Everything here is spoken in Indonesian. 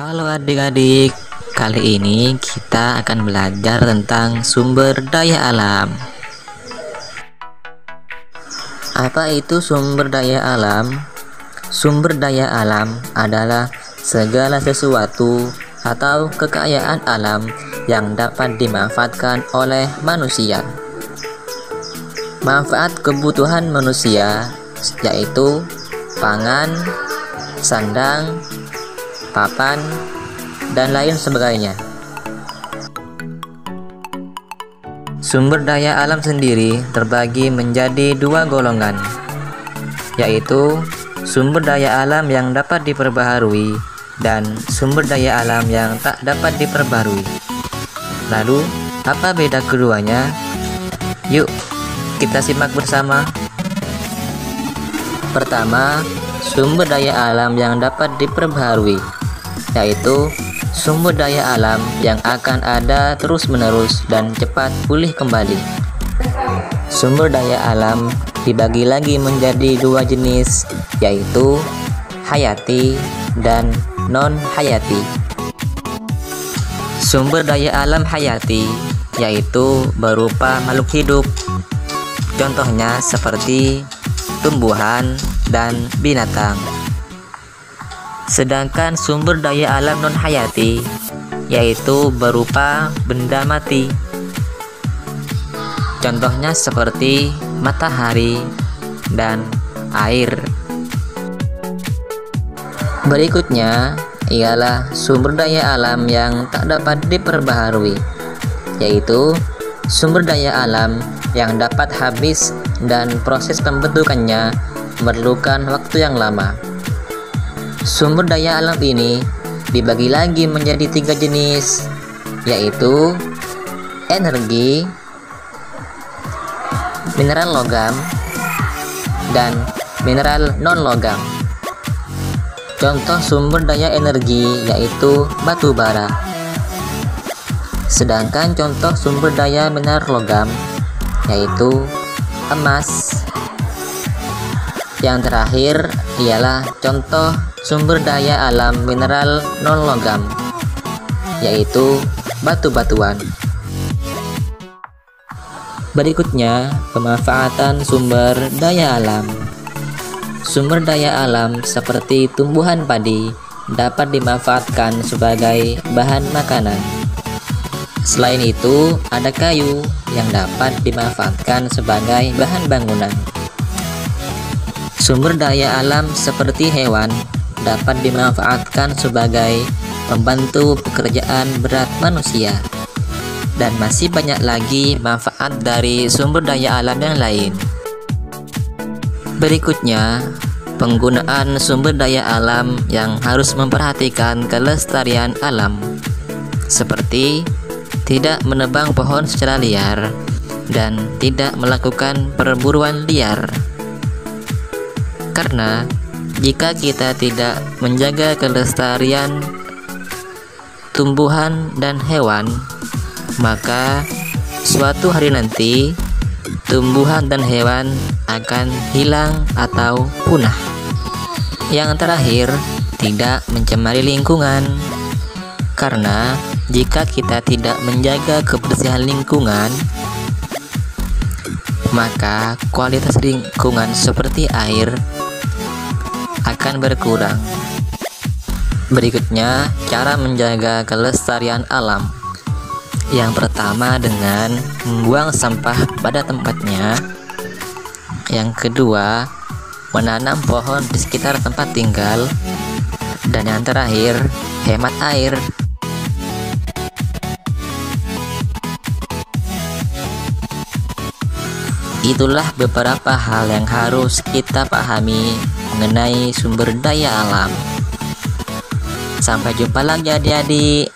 Halo adik-adik, kali ini kita akan belajar tentang sumber daya alam. Apa itu sumber daya alam? Sumber daya alam adalah segala sesuatu atau kekayaan alam yang dapat dimanfaatkan oleh manusia. Manfaat kebutuhan manusia yaitu pangan, sandang, papan, dan lain sebagainya. Sumber daya alam sendiri terbagi menjadi dua golongan, yaitu sumber daya alam yang dapat diperbaharui dan sumber daya alam yang tak dapat diperbaharui. Lalu, apa beda keduanya? Yuk, kita simak bersama. Pertama, sumber daya alam yang dapat diperbaharui, yaitu sumber daya alam yang akan ada terus-menerus dan cepat pulih kembali. Sumber daya alam dibagi lagi menjadi dua jenis, yaitu hayati dan non-hayati. Sumber daya alam hayati yaitu berupa makhluk hidup, contohnya seperti tumbuhan dan binatang. Sedangkan sumber daya alam non-hayati yaitu berupa benda mati, contohnya seperti matahari dan air. Berikutnya ialah sumber daya alam yang tak dapat diperbaharui, yaitu sumber daya alam yang dapat habis dan proses pembentukannya memerlukan waktu yang lama. Sumber daya alam ini dibagi lagi menjadi tiga jenis, yaitu energi, mineral logam, dan mineral non-logam. Contoh sumber daya energi yaitu batu bara. Sedangkan contoh sumber daya mineral logam yaitu emas. Yang terakhir ialah contoh sumber daya alam mineral non-logam, yaitu batu-batuan. Berikutnya, pemanfaatan sumber daya alam. Sumber daya alam seperti tumbuhan padi dapat dimanfaatkan sebagai bahan makanan. Selain itu, ada kayu yang dapat dimanfaatkan sebagai bahan bangunan. Sumber daya alam seperti hewan dapat dimanfaatkan sebagai pembantu pekerjaan berat manusia. Dan masih banyak lagi manfaat dari sumber daya alam yang lain. Berikutnya, penggunaan sumber daya alam yang harus memperhatikan kelestarian alam, seperti tidak menebang pohon secara liar dan tidak melakukan perburuan liar. Karena jika kita tidak menjaga kelestarian tumbuhan dan hewan, maka suatu hari nanti tumbuhan dan hewan akan hilang atau punah. Yang terakhir, tidak mencemari lingkungan. Karena jika kita tidak menjaga kebersihan lingkungan, maka kualitas lingkungan seperti air akan berkurang. Berikutnya, cara menjaga kelestarian alam. Yang pertama dengan membuang sampah pada tempatnya. Yang kedua, menanam pohon di sekitar tempat tinggal. Dan yang terakhir, hemat air. Itulah beberapa hal yang harus kita pahami mengenai sumber daya alam. Sampai jumpa lagi adik-adik.